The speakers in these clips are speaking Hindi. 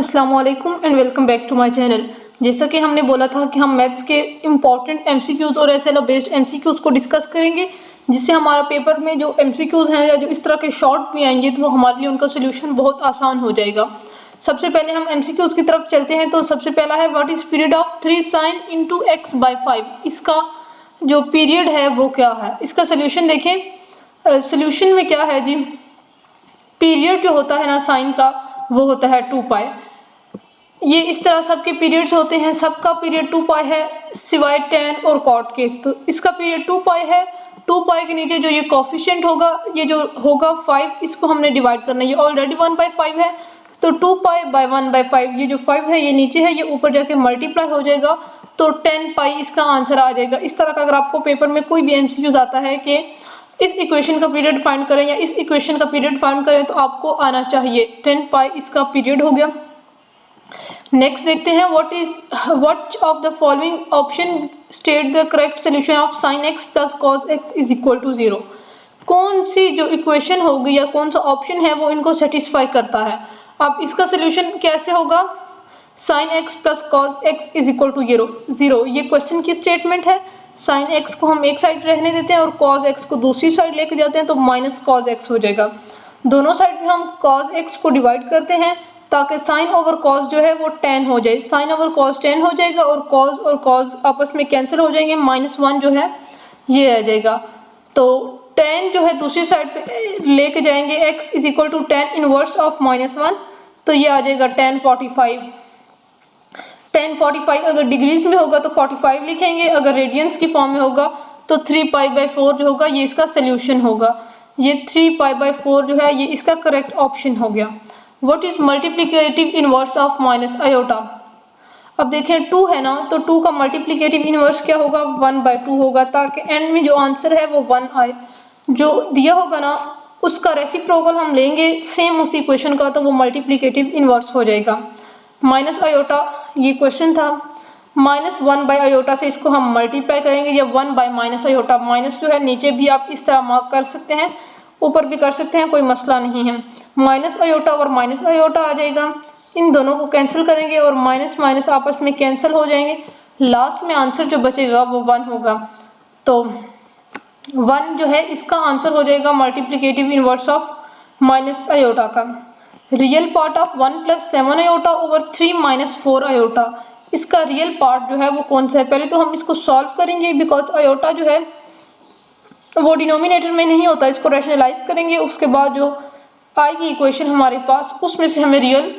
अस्सलाम वालेकुम and welcome back to my channel. जैसा कि हमने बोला था कि हम मैथ्स के इम्पॉर्टेंट एमसीक्यूज़ और एसएलओ बेस्ड एमसीक्यूज़ को डिस्कस करेंगे, जिससे हमारा पेपर में जो एमसीक्यूज़ हैं या जो इस तरह के शॉर्ट भी आएंगे तो वो हमारे लिए उनका सोल्यूशन बहुत आसान हो जाएगा। सबसे पहले हम एमसीक्यूज़ की तरफ चलते हैं। तो सबसे पहला है what is period of 3 sin into x by 5। इसका जो पीरियड है वो क्या है। इसका सोल्यूशन देखें। सोल्यूशन में क्या है जी, पीरियड जो होता है ना साइन का वो होता है 2 पाई। ये इस तरह सबके पीरियड्स होते हैं, सबका पीरियड 2 पाई है सिवाय tan और cot के। तो इसका पीरियड 2 पाई है। 2 पाई के नीचे जो ये कोफिशिएंट होगा, ये जो होगा 5, इसको हमने डिवाइड करना है। ये ऑलरेडी 1/5 है, तो 2 पाई बाई 1/5, ये जो 5 है ये नीचे है, ये ऊपर जाके मल्टीप्लाई हो जाएगा, तो 10 पाई इसका आंसर आ जाएगा। इस तरह का अगर आपको पेपर में कोई भी एमसीक्यूज आता है कि इस इक्वेशन का पीरियड फाइंड करें या इस इक्वेशन का पीरियड फाइंड करें, तो आपको आना चाहिए 10 पाई इसका पीरियड हो गया। नेक्स्ट देखते हैं what of the following option state the correct solution of sin x plus cos x is equal to 0। कौन सी जो इक्वेशन होगी या कौन सा ऑप्शन है वो इनको सेटिस्फाई करता है। अब इसका सोल्यूशन कैसे होगा, sin x plus cos x is equal to 0। ये क्वेश्चन की स्टेटमेंट है। sin x को हम एक साइड रहने देते हैं और cos x को दूसरी साइड लेके जाते हैं, तो माइनस cos x हो जाएगा। दोनों साइड में हम cos x को डिवाइड करते हैं ताकि साइन ओवर कॉस जो है वो tan हो जाए। साइन ओवर कॉस tan हो जाएगा और cos आपस में कैंसिल हो जाएंगे, -1 जो है ये आ जाएगा। तो tan जो है दूसरी साइड पे लेके जाएंगे, x is equal to tan inverse of -1, तो ये आ जाएगा tan 45। tan 45 अगर डिग्रीज में होगा तो 45 लिखेंगे, अगर रेडियंस की फॉर्म में होगा तो 3 पाई बाई 4 जो होगा ये इसका सोल्यूशन होगा। ये 3 पाई बाई 4 जो है ये इसका करेक्ट ऑप्शन हो गया। What is multiplicative inverse of minus iota. अब देखें 2 है ना, तो 2 का मल्टीप्लिकेटिव इनवर्स क्या होगा, 1/2 होगा, ताकि एंड में जो आंसर है वो 1 आए। जो दिया होगा ना उसका रेसिप्रोकल हम लेंगे सेम उसी इक्वेशन का, तो वो मल्टीप्लिकेटिव इनवर्स हो जाएगा। माइनस आयोटा ये क्वेश्चन था, -1 बाई आयोटा से इसको हम मल्टीप्लाई करेंगे, या 1 बाई माइनस आयोटा। माइनस जो है नीचे भी आप इस तरह मार्क कर सकते हैं, ऊपर भी कर सकते हैं, कोई मसला नहीं है। माइनस आयोटा और माइनस आयोटा आ जाएगा, इन दोनों को कैंसिल करेंगे और माइनस माइनस आपस में कैंसिल हो जाएंगे। लास्ट में आंसर जो बचेगा वो 1 होगा, तो 1 जो है इसका आंसर हो जाएगा multiplicative inverse of minus iota का। Real part of 1 plus 7 iota over 3 minus 4 iota, इसका रियल पार्ट जो है वो कौन सा है। पहले तो हम इसको सॉल्व करेंगे, बिकॉज आयोटा जो है वो डिनोमिनेटर में नहीं होता, इसको रैशनलाइज करेंगे, उसके बाद जो आएगी इक्वेशन हमारे पास उसमें से हमें रियल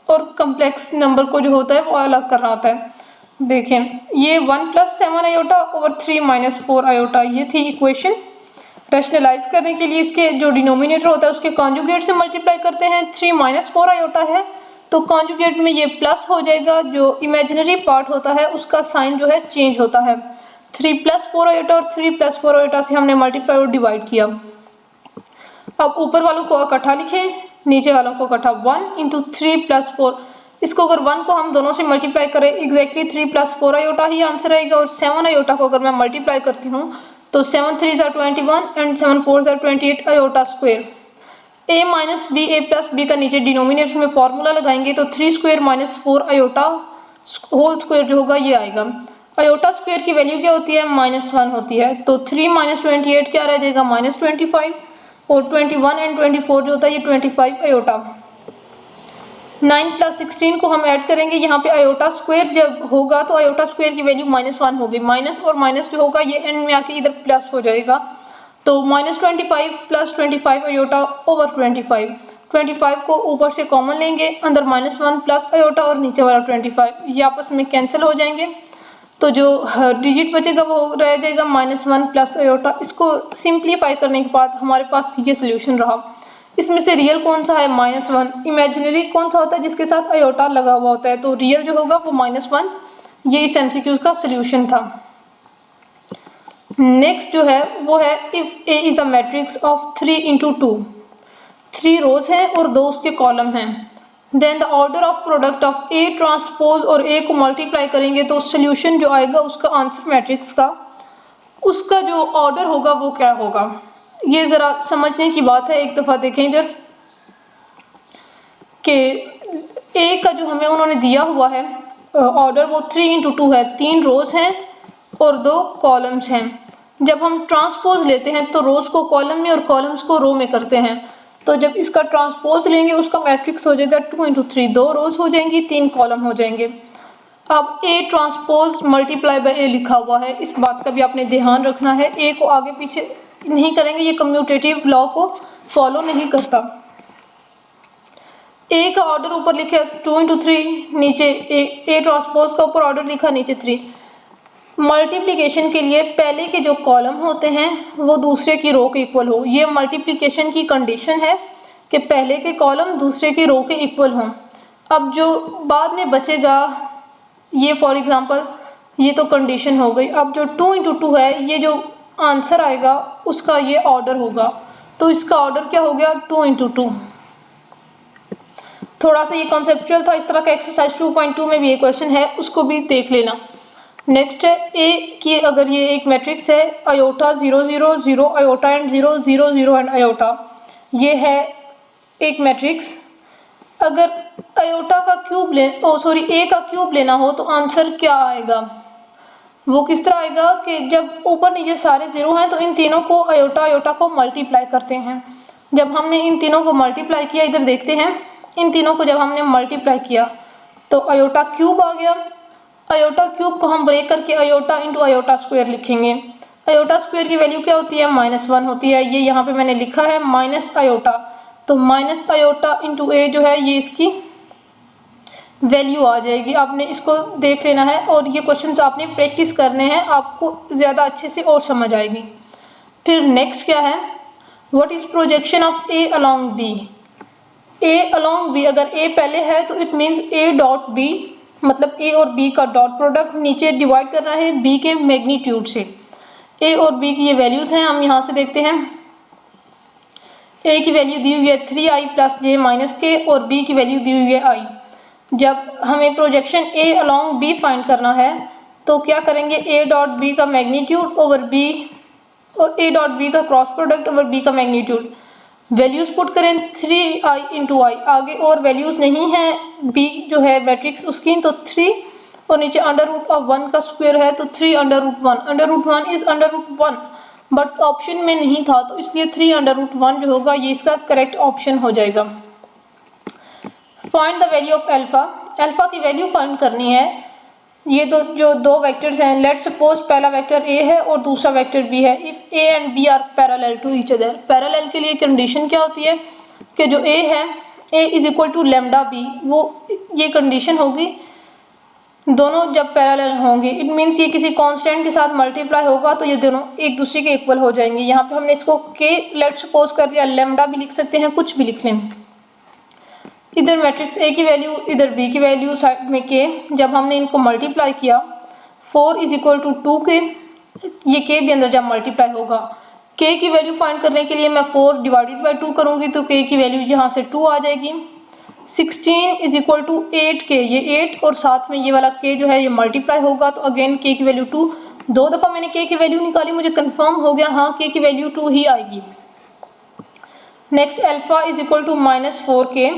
और कम्प्लेक्स नंबर को जो होता है वो अलग करना होता है। देखें ये 1 plus 7 iota over 3 minus 4 iota, ये थी इक्वेशन। रैशनलाइज करने के लिए इसके जो डिनोमिनेटर होता है उसके कॉन्जुगेट से मल्टीप्लाई करते हैं। 3 माइनस 4 आयोटा है तो कॉन्जुगेट में ये प्लस हो जाएगा, जो इमेजिनरी पार्ट होता है उसका साइन जो है चेंज होता है। 3 प्लस 4 आयोटा और 3 प्लस 4 आयोटा से हमने मल्टीप्लाई और डिवाइड किया। अब ऊपर वालों को इकट्ठा लिखें, नीचे वालों को इकट्ठा। 1 इंटू 3 प्लस 4, इसको अगर 1 को हम दोनों से मल्टीप्लाई करें एग्जैक्टली 3 प्लस 4 आयोटा ही आंसर आएगा। और 7 आयोटा को अगर मैं मल्टीप्लाई करती हूँ तो 7 3 ज़ा 21 एंड 7 4 ज़ा 28 iota square. a minus B, A plus B का नीचे डिनोमिनेटर में फॉर्मूला लगाएंगे तो 3 square minus 4 iota whole square जो होगा ये आएगा। आयोटा स्क्वायर की वैल्यू क्या होती है, -1 होती है, तो 3 माइनस 28 क्या रह जाएगा, -25, और 21 एंड 24 जो होता है ये 25 आयोटा। 9 प्लस 16 को हम ऐड करेंगे, यहाँ पे आयोटा स्क्वायर जब होगा तो आयोटा स्क्वायर की वैल्यू -1 होगी। माइनस और माइनस जो होगा ये एंड में आके इधर प्लस हो जाएगा, तो -25 प्लस 25 आयोटा ओवर 25 को ऊपर से कॉमन लेंगे, अंदर -1 प्लस आयोटा और नीचे वाला 25, ये आपस में कैंसिल हो जाएंगे, तो जो डिजिट बचेगा वो रह जाएगा -1 प्लस आयोटा। इसको सिंप्लीफाई करने के बाद हमारे पास ये सोल्यूशन रहा। इसमें से रियल कौन सा है, -1, इमेजिनरी कौन सा होता है जिसके साथ आयोटा लगा हुआ होता है, तो रियल जो होगा वो -1। ये इस एमसीक्यूज का सोल्यूशन था। नेक्स्ट जो है वो है if A is a matrix of 3 into 2, 3 rows हैं और 2 उसके कॉलम हैं, then the order of product of A transpose और ए को मल्टीप्लाई करेंगे तो सोल्यूशन जो आएगा उसका आंसर मैट्रिक्स का, उसका जो ऑर्डर होगा वो क्या होगा। ये ज़रा समझने की बात है। एक दफ़ा देखें इधर कि ए का जो हमें उन्होंने दिया हुआ है ऑर्डर वो 3×2 है, 3 रोज हैं और 2 कॉलम्स हैं। जब हम ट्रांसपोज लेते हैं तो रोज को कॉलम में और कॉलम्स को रो में करते हैं। तो जब इसका ट्रांसपोज लेंगे उसका मैट्रिक्स हो जाएगा 2×3, 2 रोज हो जाएंगी, 3 कॉलम हो जाएंगे। अब ए ट्रांसपोज मल्टीप्लाई बाय ए लिखा हुआ है, इस बात का भी आपने ध्यान रखना है। ए को आगे पीछे नहीं करेंगे, ये कम्यूटेटिव लॉ को फॉलो नहीं करता। ए का ऑर्डर ऊपर लिखा 2×3, नीचे ए ट्रांसपोज का ऊपर ऑर्डर लिखा, नीचे 3। मल्टीप्लिकेशन के लिए पहले के जो कॉलम होते हैं वो दूसरे की रो के इक्वल हो। ये मल्टीप्लिकेशन की कंडीशन है कि पहले के कॉलम दूसरे की रो के इक्वल हों। अब जो बाद में बचेगा ये फॉर एग्जांपल ये तो कंडीशन हो गई। अब जो 2×2 है, ये जो आंसर आएगा उसका ये ऑर्डर होगा। तो इसका ऑर्डर क्या हो गया 2×2। थोड़ा सा ये कॉन्सेप्चुअल था, इस तरह का एक्सरसाइज 2.2 में भी ये क्वेश्चन है, उसको भी देख लेना। नेक्स्ट है ए की, अगर ये एक मैट्रिक्स है iota 0 0 0 iota and 0 0 0 and iota, ये है एक मैट्रिक्स। अगर आयोटा का क्यूब ए का क्यूब लेना हो तो आंसर क्या आएगा? वो किस तरह आएगा कि जब ऊपर नीचे सारे जीरो हैं तो इन तीनों को आयोटा को मल्टीप्लाई करते हैं। जब हमने इन तीनों को मल्टीप्लाई किया, इधर देखते हैं, इन तीनों को जब हमने मल्टीप्लाई किया तो आयोटा क्यूब आ गया। आयोटा क्यूब को हम ब्रेक करके आयोटा इंटू आयोटा स्क्वायर लिखेंगे। आयोटा स्क्वायर की वैल्यू क्या होती है? -1 होती है। ये यहाँ पे मैंने लिखा है माइनस आयोटा, तो माइनस आयोटा इंटू ए जो है ये इसकी वैल्यू आ जाएगी। आपने इसको देख लेना है और ये क्वेश्चंस आपने प्रैक्टिस करने हैं, आपको ज़्यादा अच्छे से और समझ आएगी। फिर नेक्स्ट क्या है, what is projection of A along B? A along B, अगर ए पहले है तो it means A dot B, मतलब ए और बी का डॉट प्रोडक्ट नीचे डिवाइड करना है बी के मैग्नीट्यूड से। ए और बी की ये वैल्यूज़ हैं, हम यहाँ से देखते हैं। ए की वैल्यू दी हुई है 3i + j - k और बी की वैल्यू दी हुई है i। जब हमें प्रोजेक्शन ए अलॉन्ग बी फाइंड करना है तो क्या करेंगे, ए डॉट बी का मैग्नीट्यूड ओवर बी और ए डॉट बी का क्रॉस प्रोडक्ट ओवर बी का मैग्नीट्यूड। वैल्यूज़ पुट करें 3i × i, आगे और वैल्यूज़ नहीं है बी जो है मैट्रिक्स उसकी, तो 3 और नीचे √1 का स्क्वायर है तो 3√1। √1 इज़ √1 बट ऑप्शन में नहीं था तो इसलिए 3√1 जो होगा ये इसका करेक्ट ऑप्शन हो जाएगा। Find the value of alpha, alpha की वैल्यू फाइंड करनी है। ये जो दो वेक्टर्स हैं, लेट सपोज पहला वेक्टर ए है और दूसरा वेक्टर बी है। If A and B are parallel to each other, parallel के लिए कंडीशन क्या होती है कि जो ए है, A is equal to lambda B, वो ये कंडीशन होगी दोनों जब पैरेलल होंगे। इट मीन्स ये किसी कांस्टेंट के साथ मल्टीप्लाई होगा तो ये दोनों एक दूसरे के इक्वल हो जाएंगे। यहाँ पे हमने इसको के लेट सपोज कर दिया, लैम्डा भी लिख सकते हैं, कुछ भी लिख लें। इधर मैट्रिक्स ए की वैल्यू, इधर बी की वैल्यू, साइड में के। जब हमने इनको मल्टीप्लाई किया 4 इज इक्वल टू 2k, ये के भी अंदर जब मल्टीप्लाई होगा, के की वैल्यू फाइंड करने के लिए मैं 4 डिवाइडेड बाई 2 करूँगी तो के की वैल्यू यहाँ से 2 आ जाएगी। 16 इज इक्वल टू 8k, ये 8 और साथ में ये वाला k जो है ये मल्टीप्लाई होगा तो अगेन k की वैल्यू 2। 2 दफ़ा मैंने k की वैल्यू निकाली, मुझे कंफर्म हो गया हाँ k की वैल्यू 2 ही आएगी। Next alpha is equal to -4k,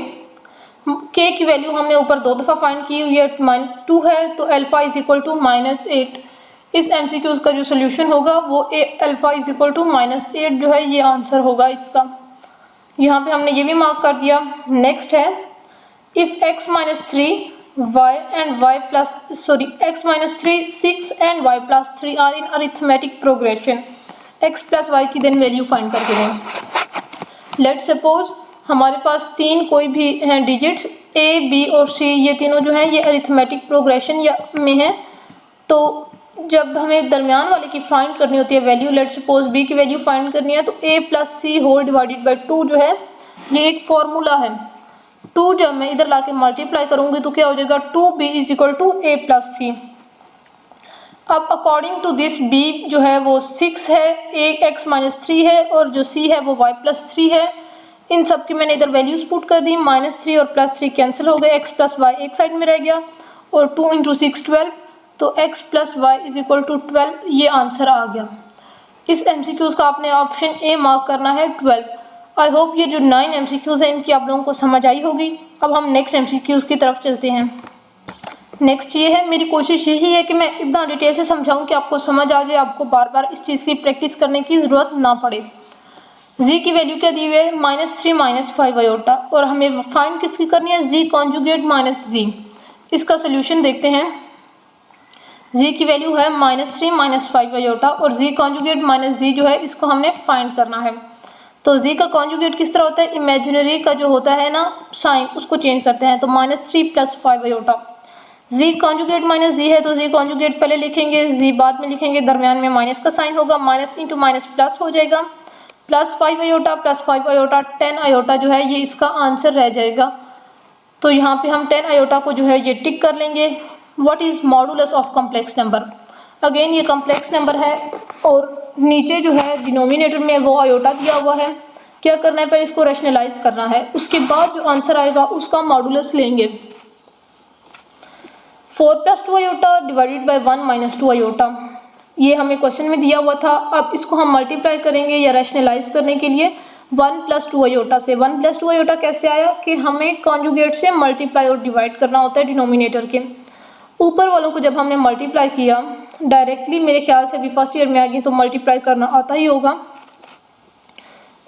k की वैल्यू हमने ऊपर 2 दफ़ा फाइंड की हुई है, -2 है तो अल्फ़ा इज इक्वल टू -8। इस MCQ का जो सोल्यूशन होगा वो अल्फ़ा इज इक्वल टू -8 जो है ये आंसर होगा इसका। यहाँ पे हमने ये भी मार्क कर दिया। नेक्स्ट है if x - 3 y and y plus x - 3 6 and y plus 3 are in arithmetic progression, x plus y की देन वैल्यू फाइंड करके दें। लेट सपोज हमारे पास 3 कोई भी हैं डिजिट्स a b और c, ये तीनों जो हैं ये अरिथमेटिक प्रोग्रेशन या में हैं। तो जब हमें दरमियान वाले की फाइंड करनी होती है वैल्यू, लेट सपोज b की वैल्यू फाइंड करनी है तो a + c whole divided by 2 जो है ये एक फॉर्मूला है। 2 जब मैं इधर लाके मल्टीप्लाई करूंगी तो क्या हो जाएगा, 2b is equal to a + c। अब अकॉर्डिंग टू दिस b जो है वो 6 है, a x - 3 है और जो c है वो y + 3 है। इन सब की मैंने इधर वैल्यूज पुट कर दी, -3 और +3 कैंसिल हो गए, x + y एक साइड में रह गया और 2 × 6 12, तो x + y is equal to 12, ये आंसर आ गया। इस MCQs का आपने ऑप्शन ए मार्क करना है 12। आई होप ये जो 9 MCQs हैं इनकी आप लोगों को समझ आई होगी। अब हम नेक्स्ट MCQs की तरफ चलते हैं। नेक्स्ट ये है, मेरी कोशिश यही है कि मैं इतना डिटेल से समझाऊं कि आपको समझ आ जाए, आपको बार बार इस चीज़ की प्रैक्टिस करने की ज़रूरत ना पड़े। z की वैल्यू क्या दी हुई है, -3 -5 आयोटा, और हमें फाइंड किसकी करनी है, z कॉन्जुगेट माइनस z। इसका सोल्यूशन देखते हैं। z की वैल्यू है -3 -5 आयोटा और z कॉन्जुगेट माइनस z जो है इसको हमने फाइंड करना है। तो z का कॉन्जुगेट किस तरह होता है, इमेजिनरी का जो होता है ना साइन उसको चेंज करते हैं, तो -3 + 5 iota. z conjugate minus z है तो z कॉन्जुगेट पहले लिखेंगे, z बाद में लिखेंगे, दरमियान में माइनस का साइन होगा, माइनस इंटू माइनस प्लस हो जाएगा, +5 आयोटा +5 आयोटा 10 आयोटा जो है ये इसका आंसर रह जाएगा। तो यहाँ पे हम 10 आयोटा को जो है ये टिक कर लेंगे। What is modulus of complex number, again ये कॉम्प्लेक्स नंबर है और नीचे जो है डिनोमिनेटर में वो आयोटा दिया हुआ है। क्या करना है, पहले इसको रैशनलाइज करना है, उसके बाद जो आंसर आएगा उसका मॉडुलस लेंगे। 4 + 2 आयोटा डिवाइडेड बाय 1 - 2 आयोटा, ये हमें क्वेश्चन में दिया हुआ था। अब इसको हम मल्टीप्लाई करेंगे या रैशनलाइज करने के लिए 1 + 2 आयोटा से। 1 + 2 आयोटा कैसे आया कि हमें कॉन्जुगेट से मल्टीप्लाई और डिवाइड करना होता है डिनोमिनेटर के। ऊपर वालों को जब हमने मल्टीप्लाई किया डायरेक्टली, मेरे ख्याल से अभी फर्स्ट ईयर में आ गई तो मल्टीप्लाई करना आता ही होगा,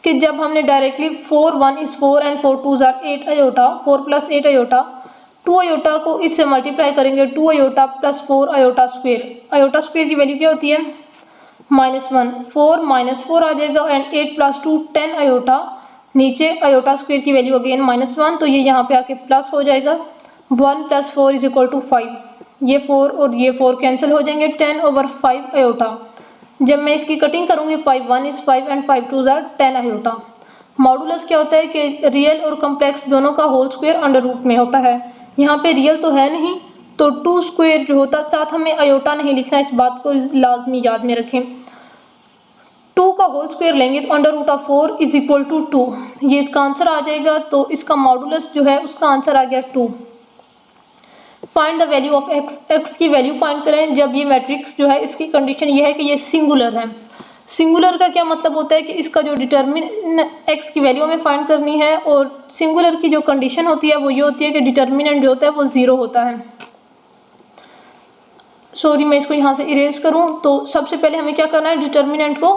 कि जब हमने directly 4 1 is 4 and 4 2s are 8 iota, 4 + 8 iota, 2 iota को इससे मल्टीप्लाई करेंगे, 2 iota + 4 iota square. Iota square की वैल्यू क्या होती है, -1, 4 -4 आ जाएगा, एंड 8 + 2 10 आयोटा, नीचे आयोटा स्क्वेयर की वैल्यू अगेन -1, तो ये यहाँ पे आके प्लस हो जाएगा। 1 + 4 = 5, ये 4 और ये 4 कैंसिल हो जाएंगे, 10/5 आयोटा। जब मैं इसकी कटिंग करूँगी 5 1 is 5 and 5 2s are 10 iota. Modulus क्या होता है कि रियल और कॉम्प्लेक्स दोनों का होल स्क्वायर अंडर रूट में होता है। यहाँ पे रियल तो है नहीं, तो 2 स्क्वायर जो होता, साथ हमें आयोटा नहीं लिखना, इस बात को लाजमी याद में रखें। 2 का होल स्क्वायर लेंगे तो √4 = 2, ये इसका आंसर आ जाएगा। तो इसका मॉडुलस जो है उसका आंसर आ गया 2। Find the value of x, x की वैल्यू फाइंड करें जब ये मैट्रिक्स जो है इसकी कंडीशन ये है कि ये सिंगुलर है। सिंगुलर का क्या मतलब होता है कि इसका जो डिटर्मिन x की वैल्यू हमें फाइंड करनी है, और सिंगुलर की जो कंडीशन होती है वो ये होती है कि डिटर्मिनेंट जो होता है वो 0 होता है। सॉरी, मैं इसको यहाँ से इरेज करूँ तो सबसे पहले हमें क्या करना है, डिटर्मिनेंट को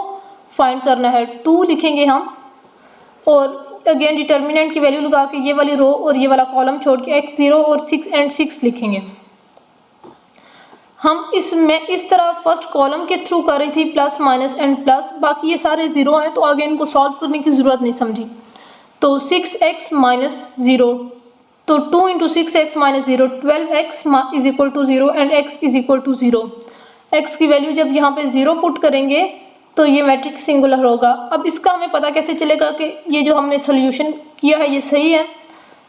फाइंड करना है। 2 लिखेंगे हम, और अगेन डिटर्मिनेंट की वैल्यू लगा के ये वाली रो और ये वाला कॉलम छोड़ के x 0 और 6 and 6 लिखेंगे। हम इसमें इस तरह फर्स्ट कॉलम के थ्रू कर रही थी प्लस माइनस एंड प्लस, बाकी ये सारे ज़ीरो हैं तो आगे इनको सॉल्व करने की ज़रूरत नहीं समझी। तो 6x - 0, तो 2 × 6x - 0 12x = 0 and x = 0। x की वैल्यू जब यहाँ पे 0 पुट करेंगे तो ये मैट्रिक्स सिंगुलर होगा। अब इसका हमें पता कैसे चलेगा कि ये जो हमने सोल्यूशन किया है ये सही है।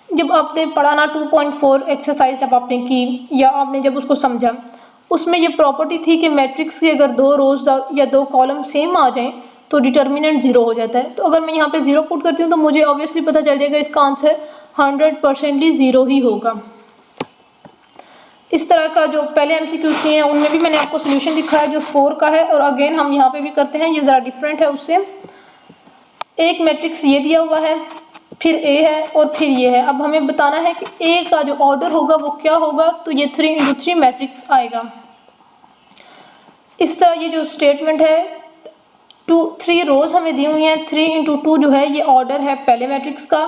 जब आपने पढ़ा ना 2.4 एक्सरसाइज जब आपने की या आपने जब उसको समझा, उसमें ये प्रॉपर्टी थी कि मैट्रिक्स की अगर 2 रोज या 2 कॉलम सेम आ जाएं तो डिटर्मिनेंट 0 हो जाता है। तो अगर मैं यहाँ पे 0 पुट करती हूँ तो मुझे ऑब्वियसली पता चल जाएगा इसका आंसर 100% 0 ही होगा। इस तरह का जो पहले MCQs किए हैं उनमें भी मैंने आपको सोल्यूशन दिखाया जो 4 का है, और अगेन हम यहाँ पे भी करते हैं, ये ज़रा डिफरेंट है उससे। एक मैट्रिक्स ये दिया हुआ है, फिर A है और फिर ये है। अब हमें बताना है कि A का जो ऑर्डर होगा वो क्या होगा, तो ये 3 × 3 मैट्रिक्स आएगा। इस तरह ये जो स्टेटमेंट है 3 रोज हमें दी हुई हैं, 3 × 2 जो है ये ऑर्डर है पहले मैट्रिक्स का,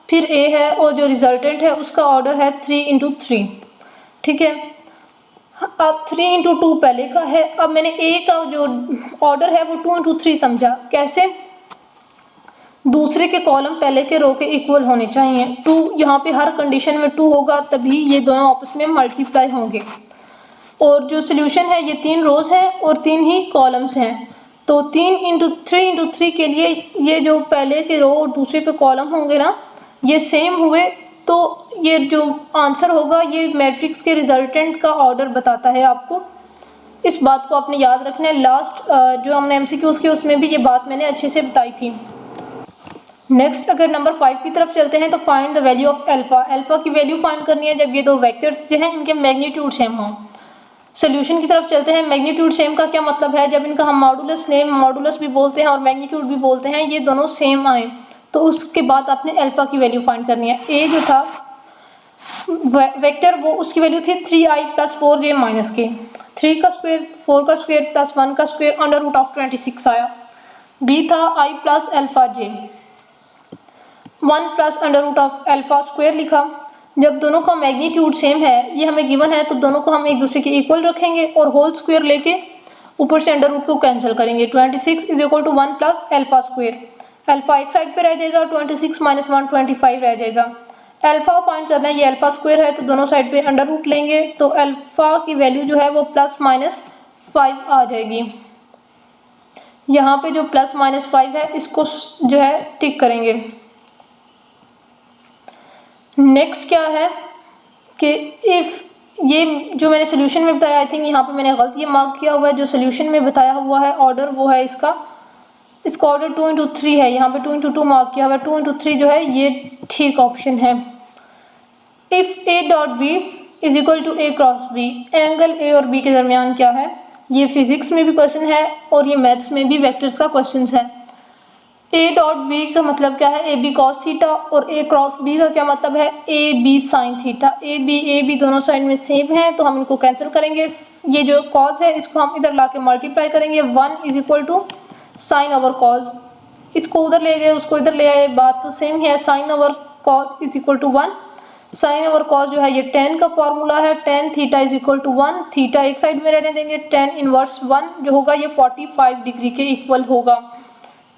फिर A है और जो रिजल्टेंट है उसका ऑर्डर है 3 × 3, ठीक है। अब 3 × 2 पहले का है, अब मैंने A का जो ऑर्डर है वो 2 × 3 समझा। कैसे, दूसरे के कॉलम पहले के रो के इक्वल होने चाहिए। 2 यहाँ पे हर कंडीशन में 2 होगा तभी ये दोनों आपस में मल्टीप्लाई होंगे। और जो सोल्यूशन है ये 3 रोज है और 3 ही कॉलम्स हैं, तो 3 × 3 के लिए ये जो पहले के रो और दूसरे के कॉलम होंगे ना ये सेम हुए, तो ये जो आंसर होगा ये मैट्रिक्स के रिजल्टेंट का ऑर्डर बताता है आपको। इस बात को आपने याद रखना है। लास्ट जो हमने MCQs की उसमें भी ये बात मैंने अच्छे से बताई थी। नेक्स्ट अगर नंबर 5 की तरफ चलते हैं तो find the value of alpha. Alpha की वैल्यू फाइंड करनी है जब ये दो वेक्टर्स जो हैं इनके मैग्नीट्यूड सेम हों। सोल्यूशन की तरफ चलते हैं। मैग्नीट्यूड सेम का क्या मतलब है, जब इनका हम मॉडुलस लें, मॉडुलस भी बोलते हैं और मैग्नीट्यूड भी बोलते हैं, ये दोनों सेम आए तो उसके बाद आपने अल्फ़ा की वैल्यू फाइंड करनी है। ए जो था वेक्टर वो उसकी वैल्यू थी 3i + 4j - k, 3 का स्क्वायर 4 का स्क्वायर प्लस 1 का स्क्वायर √26 आया। बी था i + αj, 1 + √α² लिखा। जब दोनों का मैग्नीट्यूड सेम है, ये हमें गिवन है, तो दोनों को हम एक दूसरे के इक्वल रखेंगे और होल स्क्वायर लेके ऊपर से अंडर रूट को कैंसिल करेंगे। 26 = 1 + α²। अल्फा एक साइड पे रह जाएगा, 26 - 1 25 रह जाएगा। अल्फा फाइंड करना है, ये α² है तो दोनों साइड पे अंडर रूट लेंगे, तो अल्फा की वैल्यू जो है वो ±5 आ जाएगी। यहाँ पे जो ±5 है इसको जो है टिक करेंगे। नेक्स्ट क्या है कि इफ़ ये जो मैंने सोल्यूशन में बताया, आई थिंक यहाँ पे मैंने गलत ये मार्क किया हुआ है, जो सोल्यूशन में बताया हुआ है ऑर्डर वो है इसका ऑर्डर 2 × 3 है, यहाँ पे 2 × 2 मार्क किया हुआ है, 2 × 3 जो है ये ठीक ऑप्शन है। If A.B = A × B, angle A और B के दरमियान क्या है, ये फिजिक्स में भी क्वेश्चन है और ये मैथ्स में भी वेक्टर्स का क्वेश्चन है। A.B का मतलब क्या है, AB cos थीटा, और A क्रॉस B का क्या मतलब है, AB sin थीटा। AB दोनों साइड में सेम है तो हम इनको कैंसिल करेंगे। ये जो cos है इसको हम इधर ला के मल्टीप्लाई करेंगे, 1 = sin ओवर cos, इसको उधर ले गए उसको इधर ले आए, बात तो सेम है। sin over cos = 1, sin over cos जो है ये tan का फॉर्मूला है, tan थीटा = 1, थीटा एक साइड में रहने देंगे, tan इनवर्स 1 जो होगा ये 45 डिग्री के इक्वल होगा।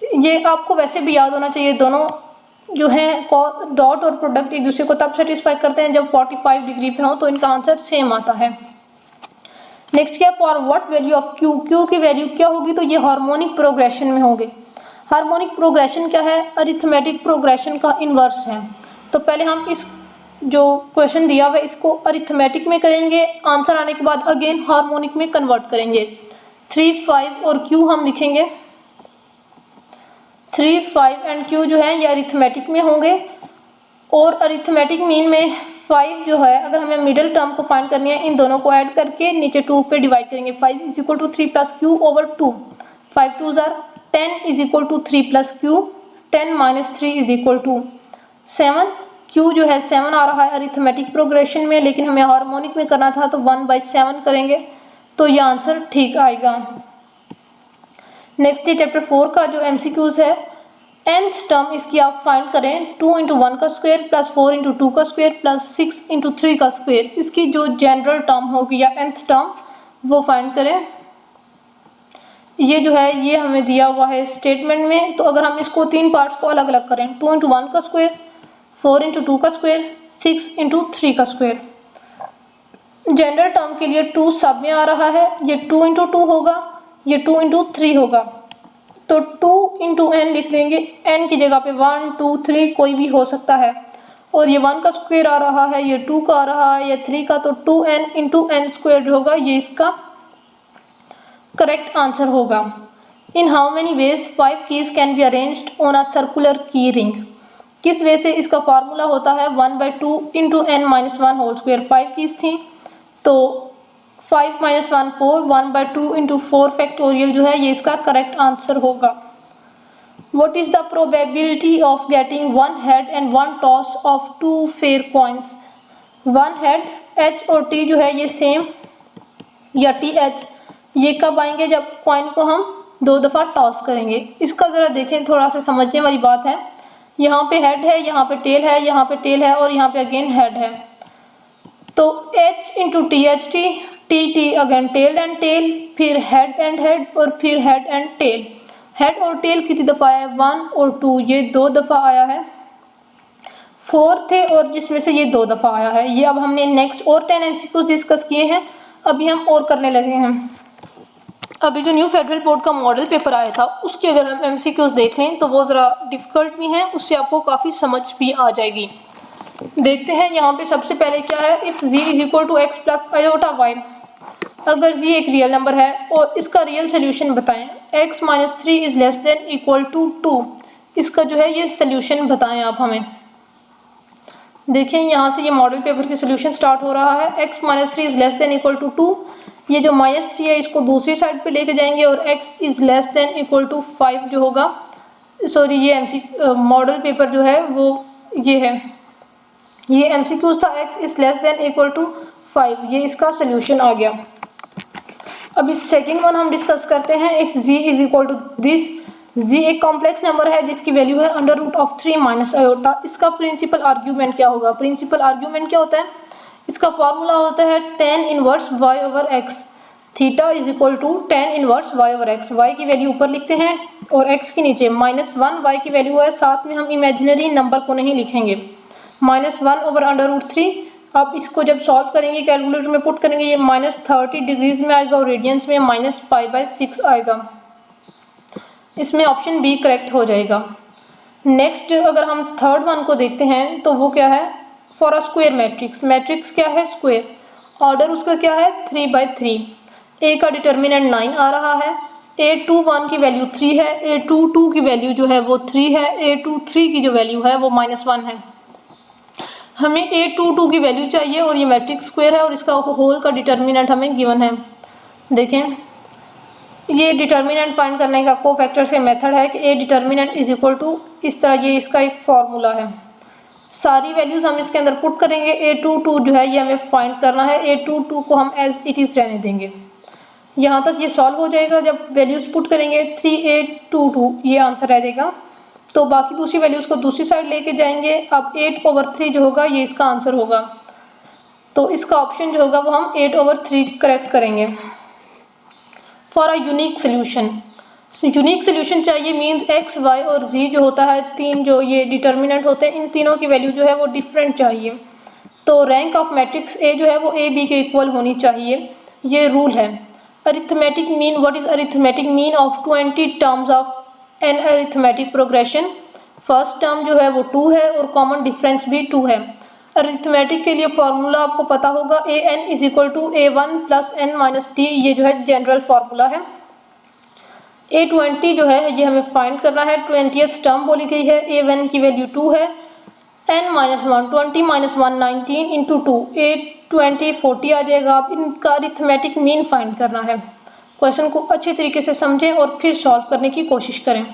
ये आपको वैसे भी याद होना चाहिए, दोनों जो हैं डॉट और प्रोडक्ट एक दूसरे को तब सेटिस्फाई करते हैं जब 45 डिग्री पे हो, तो इनका आंसर सेम आता है। नेक्स्ट क्या, for what value of Q, Q की वैल्यू क्या होगी, तो ये हार्मोनिक प्रोग्रेशन में होंगे। हार्मोनिक प्रोग्रेशन क्या है, अरिथमेटिक प्रोग्रेशन का इन्वर्स है। तो पहले हम इस जो क्वेश्चन दिया हुआ है इसको अरिथमेटिक में करेंगे, आंसर आने के बाद अगेन हार्मोनिक में कन्वर्ट करेंगे। 3, 5 और क्यू हम लिखेंगे, 3, 5 एंड क्यू जो है ये अरिथमेटिक में होंगे। और अरिथमेटिक मीन में 5 जो है, अगर हमें मिडिल टर्म को फाइंड करनी है, इन दोनों को ऐड करके नीचे 2 पे डिवाइड करेंगे। 5 = 3 + q/2, 5 2s are 10 = 3 + q, 10 - 3 = 7। q जो है 7 आ रहा है अरिथमेटिक प्रोग्रेशन में, लेकिन हमें हार्मोनिक में करना था तो 1/7 करेंगे, तो ये आंसर ठीक आएगा। नेक्स्ट चैप्टर 4 का जो MCQs है, nth टर्म इसकी आप फाइंड करें, 2 × 1 का स्क्वायर प्लस 4 × 2 का स्क्वायर प्लस 6 × 3 का स्क्वायर, इसकी जो जनरल टर्म होगी या nth टर्म वो फाइंड करें। ये जो है ये हमें दिया हुआ है स्टेटमेंट में, तो अगर हम इसको 3 पार्ट्स को अलग अलग करें, 2 × 1 का स्क्वायर, 4 × 2 का स्क्वायर, 6 × 3 का स्क्वायर। जनरल टर्म के लिए 2 सब में आ रहा है, ये 2 × 2 होगा, ये 2 × 3 होगा, तो 2 × n लिख लेंगे, n की जगह पे 1 2 3 कोई भी हो सकता है। और ये 1 का स्क्वायर आ रहा है, ये 2 का आ रहा है, ये 3 का, तो 2n × n² जो होगा ये इसका करेक्ट आंसर होगा। In how many ways 5 keys can be arranged on a circular की रिंग, किस वे से इसका फार्मूला होता है 1/2 × n - 1² 5 कीज थी, तो 5 - 1 4, 1/2 × 4 फैक्टोरियल जो है ये इसका करेक्ट आंसर होगा। What is the probability of getting 1 head and 1 toss of 2 fair coins? 1 head H और T जो है ये सेम, या TH ये कब आएंगे, जब कॉइन को हम 2 दफ़ा टॉस करेंगे। इसका ज़रा देखें, थोड़ा सा समझने वाली बात है। यहाँ पे हेड है, यहाँ पे टेल है, यहाँ पे टेल है और यहाँ पे अगेन हेड है, तो H × THT, TT again tail and tail, फिर हेड एंड हेड और फिर हेड एंड टेल। हेड और टेल कितनी दफ़ा आया है, 1 और 2, ये 2 दफ़ा आया है, 4 थे और जिसमें से ये 2 दफ़ा आया है। ये अब हमने नेक्स्ट और 10 MCQs डिस्कस किए हैं, अभी हम और करने लगे हैं। अभी जो न्यू फेडरल बोर्ड का मॉडल पेपर आया था उसके अगर हम MCQs देख लें तो वो ज़रा डिफ़िकल्ट भी हैं, उससे आपको काफ़ी समझ भी आ जाएगी। देखते हैं यहाँ पे सबसे पहले क्या है, इफ़ z = x + i/y, अगर z एक रियल नंबर है और इसका रियल सोल्यूशन बताएं, x - 3 ≤ 2, इसका जो है ये सोल्यूशन बताएं आप हमें। देखें यहाँ से ये मॉडल पेपर की सोल्यूशन स्टार्ट हो रहा है, x - 3 ≤ 2, ये जो -3 है इसको दूसरी साइड पे लेके जाएंगे और x ≤ 5 जो होगा सॉरी ये मॉडल पेपर जो है वो ये है, ये MCQs था x is less than equal to 5, ये इसका सोल्यूशन आ गया। अब इस सेकंड वन हम डिस्कस करते हैं। If z is equal to this, z एक कॉम्प्लेक्स नंबर है जिसकी वैल्यू है under root of 3 minus iota. इसका प्रिंसिपल आर्ग्यूमेंट क्या होगा? प्रिंसिपल आर्ग्यूमेंट क्या होता है? इसका फॉर्मूला होता है tan inverse y over x, theta is equal to tan inverse y over x। y की वैल्यू ऊपर लिखते हैं और x के नीचे -1 y की वैल्यू है, साथ में हम इमेजिनरी नंबर को नहीं लिखेंगे, -1 ओवर अंडर रूट 3। अब इसको जब सॉल्व करेंगे कैलकुलेटर में पुट करेंगे, ये -30 डिग्रीज में आएगा और रेडियंस में -π/6 आएगा। इसमें ऑप्शन बी करेक्ट हो जाएगा। नेक्स्ट अगर हम थर्ड वन को देखते हैं तो वो क्या है? For a square matrix, matrix क्या है? स्क्वायर। ऑर्डर उसका क्या है? 3/3। ए का डिटर्मिनेंट 9 आ रहा है, A21 की वैल्यू 3 है, A22 की वैल्यू जो है वो 3 है, A23 की जो वैल्यू है वो -1 है। हमें A22 की वैल्यू चाहिए और ये मैट्रिक्स स्क्वायर है और इसका होल का डिटर्मिनेंट हमें गिवन है। देखें, ये डिटर्मिनेंट फाइंड करने का कोफैक्टर से मेथड है कि A determinant is equal to, इस तरह ये इसका एक फॉर्मूला है। सारी वैल्यूज हम इसके अंदर पुट करेंगे। A22 जो है ये हमें फाइंड करना है, A22 को हम एज इट इज़ रहने देंगे। यहाँ तक ये सॉल्व हो जाएगा। जब वैल्यूज पुट करेंगे 3822 ये आंसर आ जाएगा। तो बाकी दूसरी वैल्यूज को दूसरी साइड लेके जाएंगे। अब 8/3 जो होगा ये इसका आंसर होगा, तो इसका ऑप्शन जो होगा वो हम 8/3 करेक्ट करेंगे। For a unique solution, unique solution चाहिए मींस x, y और z जो होता है, तीन जो ये डिटर्मिनेंट होते हैं, इन तीनों की वैल्यू जो है वो डिफरेंट चाहिए। तो रैंक ऑफ मैट्रिक्स A जो है वो A B के इक्वल होनी चाहिए, ये रूल है। Arithmetic mean, what is arithmetic mean of 20 terms of an arithmetic progression? First term जो है वो 2 है और कॉमन डिफरेंस भी 2 है। अरिथमेटिक के लिए फॉर्मूला आपको पता होगा, an is equal to a1 plus n minus t, ये जो है जनरल फार्मूला है। A20 जो है ये हमें फाइंड करना है, 20th टर्म बोली गई है, a1 की वैल्यू 2 है, n-1 20 - 1 19 इंटू 2, A20 40 आ जाएगा। अब इनका अरिथमेटिक मीन फाइंड करना है। क्वेश्चन को अच्छे तरीके से समझें और फिर सॉल्व करने की कोशिश करें।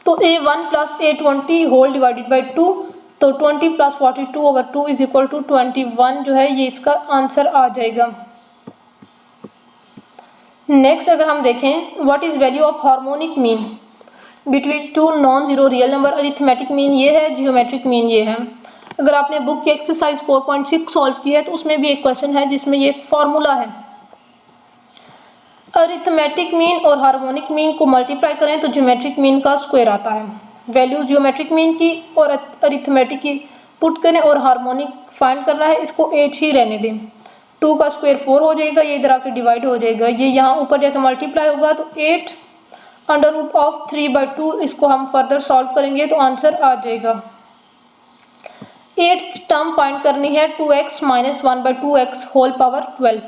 तो a1 plus A20 whole divided by 2, तो 20 प्लस 42/2 इज इक्वल टू 21 जो है ये इसका आंसर आ जाएगा। नेक्स्ट अगर हम देखें, what is value of harmonic mean between two non zero real number? Arithmetic mean ये है, जियोमेट्रिक मीन ये है। अगर आपने बुक की एक्सरसाइज 4.6 सॉल्व की है तो उसमें भी एक क्वेश्चन है जिसमें ये एक फॉर्मूला है। अरिथमेटिक मीन और हार्मोनिक मीन को मल्टीप्लाई करें तो ज्योमेट्रिक मीन का स्क्वायर आता है। वैल्यू ज्योमेट्रिक मीन की और अरिथमेटिक की पुट करें और हार्मोनिक फाइंड करना है, इसको 8 ही रहने दें। 2 का स्क्वायर 4 हो जाएगा, ये इधर आके डिवाइड हो जाएगा, ये यहाँ ऊपर जाकर मल्टीप्लाई होगा तो 8 अंडर रूट ऑफ 3/2, इसको हम फर्दर सॉल्व करेंगे तो आंसर आ जाएगा। 8th टर्म फाइंड करनी है 2x minus 1/2x whole power 12।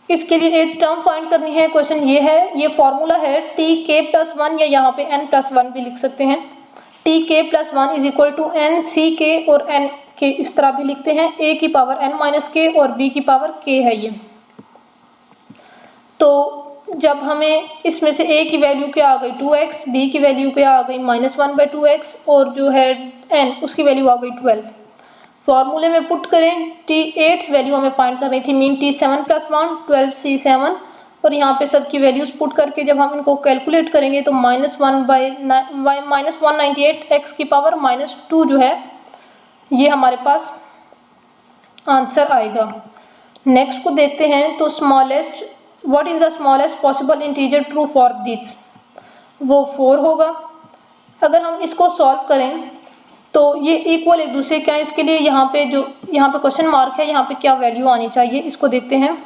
इसके लिए 8th टर्म फाइंड करनी है। क्वेश्चन ये है, ये फॉर्मूला है tk+1 या यहाँ पे n+1 भी लिख सकते हैं। tk+1 is equal to nck और nk इस तरह भी लिखते हैं, a की पावर n-k और b की पावर k है ये। तो जब हमें इसमें से a की वैल्यू क्या आ गई 2x, b की वैल्यू क्या आ गई -1/2x और जो है n उसकी वैल्यू आ गई 12। फॉर्मूले में पुट करें, t8 वैल्यू हमें फाइंड करनी थी, मीन t7+1 12c7 और यहाँ पे सबकी वैल्यूज पुट करके जब हम इनको कैलकुलेट करेंगे तो -198x की पावर -2 जो है ये हमारे पास आंसर आएगा। नेक्स्ट को देखते हैं, तो smallest, what is the smallest possible integer true for this? वो 4 होगा। अगर हम इसको सॉल्व करें तो ये इक्वल एक दूसरे क्या है, इसके लिए यहाँ पे क्वेश्चन मार्क है, यहाँ पे क्या वैल्यू आनी चाहिए इसको देखते हैं।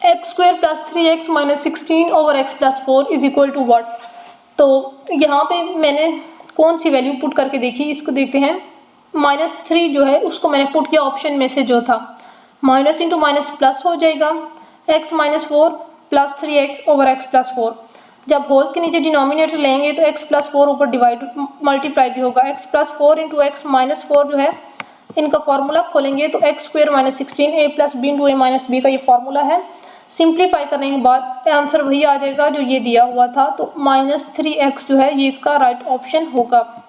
x² + 3x - 16/x + 4 is equal to what? तो यहाँ पे मैंने कौन सी वैल्यू पुट करके देखी, इसको देखते हैं। -3 जो है उसको मैंने पुट किया ऑप्शन में से जो था, माइनस इंटू माइनस प्लस हो जाएगा, x - 4 + 3x/x + 4। जब होल के नीचे डिनोमिनेटर लेंगे तो x + 4 ऊपर डिवाइड मल्टीप्लाई भी होगा, x + 4 × x - 4 जो है इनका फॉर्मूला खोलेंगे तो x² - 16a + b × a - b का ये फॉर्मूला है। सिंप्लीफाई करने के बाद आंसर वही आ जाएगा जो ये दिया हुआ था, तो -3x जो है ये इसका राइट ऑप्शन होगा।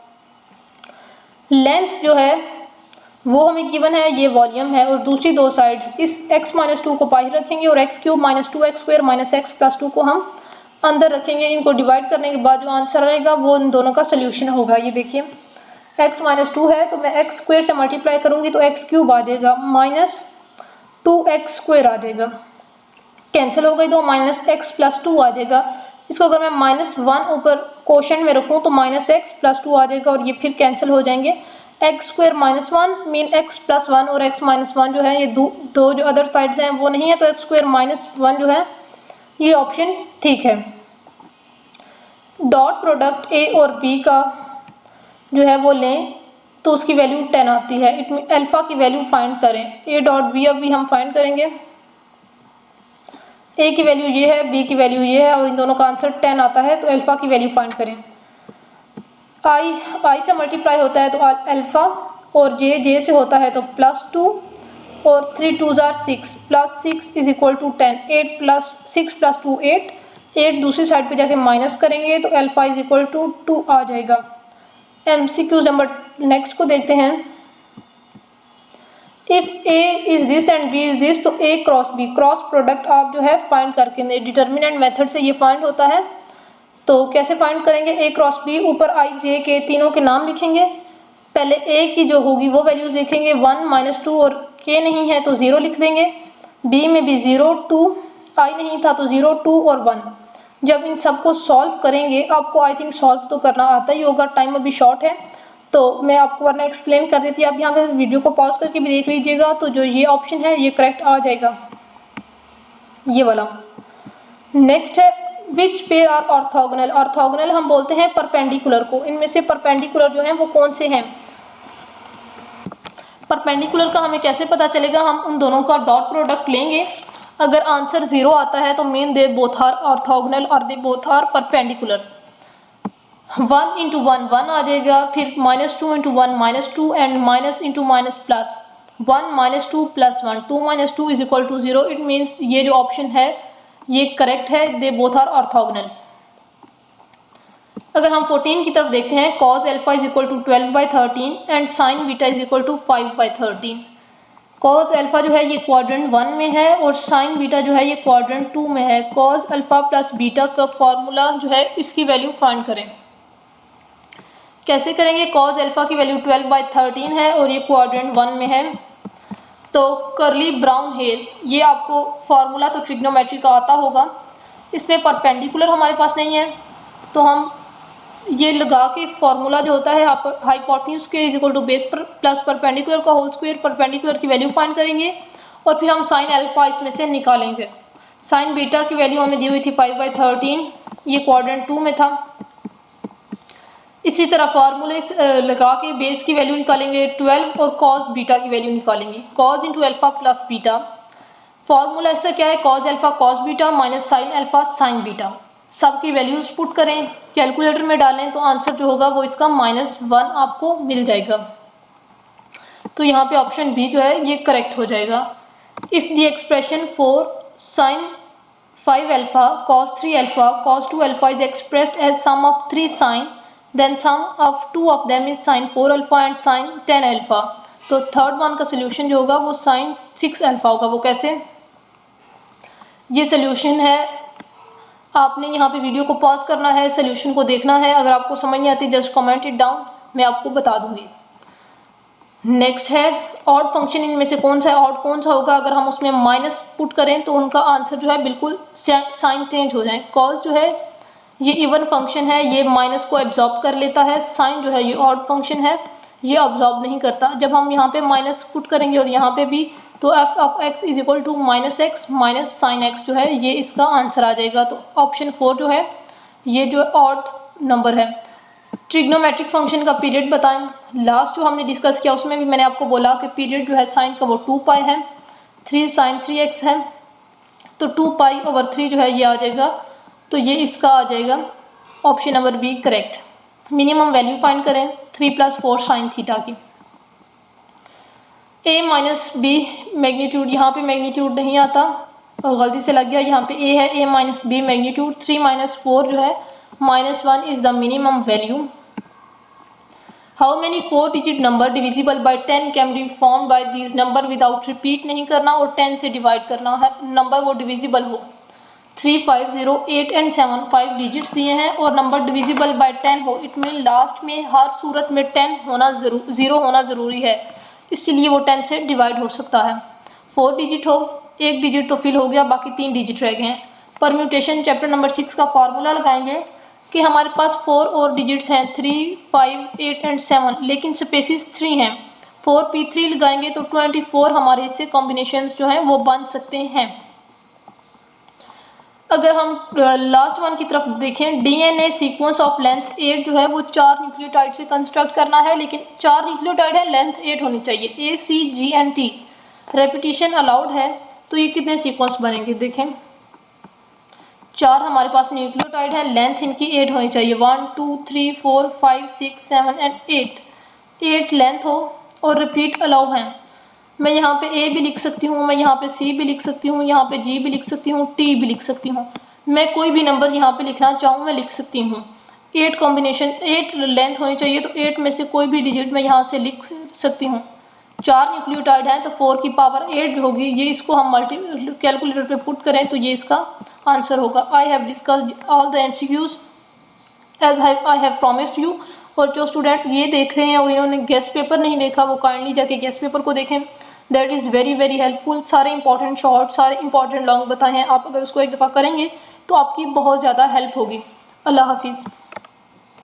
लेंथ जो है वो हमें गिवन है, ये वॉल्यूम है, और दूसरी दो साइड्स इस x-2 को बाहर रखेंगे और x³ - 2x² - x+2 को हम अंदर रखेंगे। इनको डिवाइड करने के बाद जो आंसर आएगा वो इन दोनों का सोल्यूशन होगा। ये देखिए x-2 है तो मैं x² से मल्टीप्लाई करूंगी तो x³ आ जाएगा, -2x² आ जाएगा, कैंसिल हो गई तो -x+2 आ जाएगा। इसको अगर मैं -1 ऊपर क्वोशंट में रखूँ तो -x+2 आ जाएगा और ये फिर कैंसिल हो जाएंगे। x² - 1 मीन x+1 और x - 1 जो है ये दो जो अदर साइड्स हैं वो नहीं है, तो x² - 1 जो है ये ऑप्शन ठीक है। डॉट प्रोडक्ट a और b का जो है वो लें तो उसकी वैल्यू 10 आती है। इट मीन अल्फा की वैल्यू फाइंड करें। a डॉट b अभी हम फाइंड करेंगे। a की वैल्यू ये है, b की वैल्यू ये है और इन दोनों का आंसर 10 आता है, तो अल्फा की वैल्यू फाइंड करें। i से मल्टीप्लाई होता है तो अल्फा, और j से होता है तो +2 और 3 2s are 6 +6 = 10। 8 + 6 + 2 8, 8 दूसरी साइड पे जाके माइनस करेंगे तो अल्फा = 2 आ जाएगा। MCQ नंबर नेक्स्ट को देखते हैं। If a is this and b is this, तो a cross b cross product आप जो है फाइंड करके डिटर्मिनेंट मेथड से ये फाइंड होता है। तो कैसे फाइंड करेंगे? a क्रॉस b, ऊपर i j के तीनों के नाम लिखेंगे। पहले a की जो होगी वो वैल्यूज देखेंगे, 1 - 2 और k नहीं है तो 0 लिख देंगे। b में भी 0 2, i नहीं था तो 0 2 और 1। जब इन सबको सॉल्व करेंगे, आपको आई थिंक सॉल्व तो करना आता ही होगा, टाइम अभी शॉर्ट है तो मैं आपको वरना एक्सप्लेन कर देती। आप यहाँ पे वीडियो को पॉज करके भी देख लीजिएगा, तो जो ये ऑप्शन है ये करेक्ट आ जाएगा, ये वाला। नेक्स्ट है which pair are orthogonal. Orthogonal हम बोलते हैं परपेंडिकुलर को। इनमें से परपेंडिकुलर जो है वो कौन से हैं? परपेंडिकुलर का हमें कैसे पता चलेगा? हम उन दोनों का डॉट प्रोडक्ट लेंगे। अगर आंसर 0 आता है तो mean they both are orthogonal और दे बोथ आर परपेंडिकुलर। 1 × 1 1 आ जाएगा, फिर -2 × 1 -2 and minus into minus plus 1 - 2 + 1 2 - 2 = 0। It means ये जो ऑप्शन है ये करेक्ट है, दे बोथ आर ऑर्थोगोनल। अगर हम 14 की तरफ देखते हैं, cos alpha = 12/13 and sin beta = 5/13। cos alpha जो है ये क्वाड्रेंट 1 में है और sin बीटा जो है ये क्वाड्रेंट 2 में है। cos अल्फा प्लस बीटा का फॉर्मूला जो है इसकी वैल्यू फाइंड करें। कैसे करेंगे? cos अल्फा की वैल्यू 12/13 है और ये क्वाड्रेंट 1 में है, तो करली ब्राउन हेयर, ये आपको फॉर्मूला तो ट्रिग्नोमेट्री का आता होगा। इसमें परपेंडिकुलर हमारे पास नहीं है तो हम ये लगा के फॉर्मूला जो होता है हाइपोटेन्यूज के = बेस पर प्लस परपेंडिकुलर का होल स्क्वायर, परपेंडिकुलर की वैल्यू फाइंड करेंगे और फिर हम साइन अल्फा इसमें से निकालेंगे। साइन बीटा की वैल्यू हमें दी हुई थी 5/13, ये क्वाड्रेंट 2 में था। इसी तरह फार्मूले लगा के बेस की वैल्यू निकालेंगे 12 और cos बीटा की वैल्यू निकालेंगे। cos × alpha plus beta, formula इसका क्या है? cos alpha cos beta minus sine alpha sign beta. सब की वैल्यूज पुट करें, कैलकुलेटर में डालें तो आंसर जो होगा वो इसका -1 आपको मिल जाएगा। तो यहाँ पे ऑप्शन बी जो है ये करेक्ट हो जाएगा। If the expression for sin 5 alpha cos 3 alpha cos 2 alpha is expressed as sum of 3 sin, then sum of 2 of them is sin 4 alpha and sin 10 alpha. तो थर्ड वन का सोल्यूशन जो होगा वो sin 6 अल्फा होगा। वो कैसे? ये सोल्यूशन है, आपने यहाँ पे वीडियो को पॉज करना है, सोल्यूशन को देखना है। अगर आपको समझ नहीं आती जस्ट कमेंट इट डाउन, मैं आपको बता दूंगी। नेक्स्ट है ऑड फंक्शन। इनमें से कौन सा है ऑड, कौन सा होगा? अगर हम उसमें माइनस पुट करें तो उनका आंसर जो है बिल्कुल साइन चेंज हो जाए। कॉस जो है ये इवन फंक्शन है, ये माइनस को एब्जॉर्ब कर लेता है। साइन जो है ये ऑड फंक्शन है, ये ऑब्जॉर्ब नहीं करता। जब हम यहाँ पे माइनस पुट करेंगे और यहाँ पे भी, तो f of x = -x minus sine x जो है ये इसका आंसर आ जाएगा। तो ऑप्शन 4 जो है ये जो ऑड नंबर है। ट्रिग्नोमेट्रिक फंक्शन का पीरियड बताएं। लास्ट जो हमने डिस्कस किया उसमें भी मैंने आपको बोला कि पीरियड जो है साइन का वो 2π है, 3 sin 3x है, तो 2π/3 जो है ये आ जाएगा। तो ये इसका आ जाएगा option number B correct. Minimum value find करें 3 + 4 sin थीटा की। a - b मैग्नीट्यूड, यहाँ पे मैग्नीट्यूड नहीं आता, और गलती से लग गया, यहाँ पे a है, a minus B magnitude, 3 minus 4 जो है -1 is the minimum value. How many 4 digit number divisible by 10 can be form by these number without repeat नहीं करना और 10 से डिवाइड करना है, नंबर वो डिविजिबल हो। 3, 5, 0, 8 एंड 7 5 डिजिट्स दिए हैं और नंबर डिविजिबल बाय 10 हो, इट मीन लास्ट में हर सूरत में 10 होना ज़ीरो होना ज़रूरी है, इसलिए वो 10 से डिवाइड हो सकता है। 4 डिजिट हो, एक डिजिट तो फिल हो गया, बाकी 3 डिजिट रह गए हैं। परम्यूटेशन चैप्टर नंबर 6 का फार्मूला लगाएंगे कि हमारे पास 4 और डिजिट्स हैं 3, 5, 8 एंड 7, लेकिन स्पेसिस 3 हैं। 4p3 लगाएंगे तो 24 हमारे इससे कॉम्बिनेशंस जो हैं वो बन सकते हैं। अगर हम लास्ट वन की तरफ देखें, डीएनए सीक्वेंस ऑफ लेंथ 8 जो है वो 4 न्यूक्लियोटाइड से कंस्ट्रक्ट करना है, लेकिन 4 न्यूक्लियोटाइड है, लेंथ 8 होनी चाहिए, ए सी जी एंड टी। रेपिटेशन अलाउड है, तो ये कितने सीक्वेंस बनेंगे देखें। 4 हमारे पास न्यूक्लियोटाइड है, लेंथ इनकी 8 होनी चाहिए, 1 2 3 4 5 6 7 एंड 8 लेंथ हो और रिपीट अलाउ है। मैं यहाँ पे ए भी लिख सकती हूँ, मैं यहाँ पे सी भी लिख सकती हूँ, यहाँ पे जी भी लिख सकती हूँ, टी भी लिख सकती हूँ। मैं कोई भी नंबर यहाँ पे लिखना चाहूँ मैं लिख सकती हूँ। 8 कॉम्बिनेशन 8 लेंथ होनी चाहिए, तो 8 में से कोई भी डिजिट मैं यहाँ से लिख सकती हूँ। 4 न्यूक्लियोटाइड है तो 4 की पावर 8 होगी, ये इसको हम कैलकुलेटर पे पुट करें तो ये इसका आंसर होगा। I have discussed all the MCQs as I have promised you. और जो स्टूडेंट ये देख रहे हैं और इन्होंने गेस्ट पेपर नहीं देखा, वो काइंडली जाके गेस्ट पेपर को देखें, that is very very helpful. सारे इंपॉर्टेंट शॉर्ट, सारे इंपॉर्टेंट लॉन्ग बताए हैं, आप अगर उसको एक दफ़ा करेंगे तो आपकी बहुत ज़्यादा हेल्प होगी। अल्लाह हाफिज़।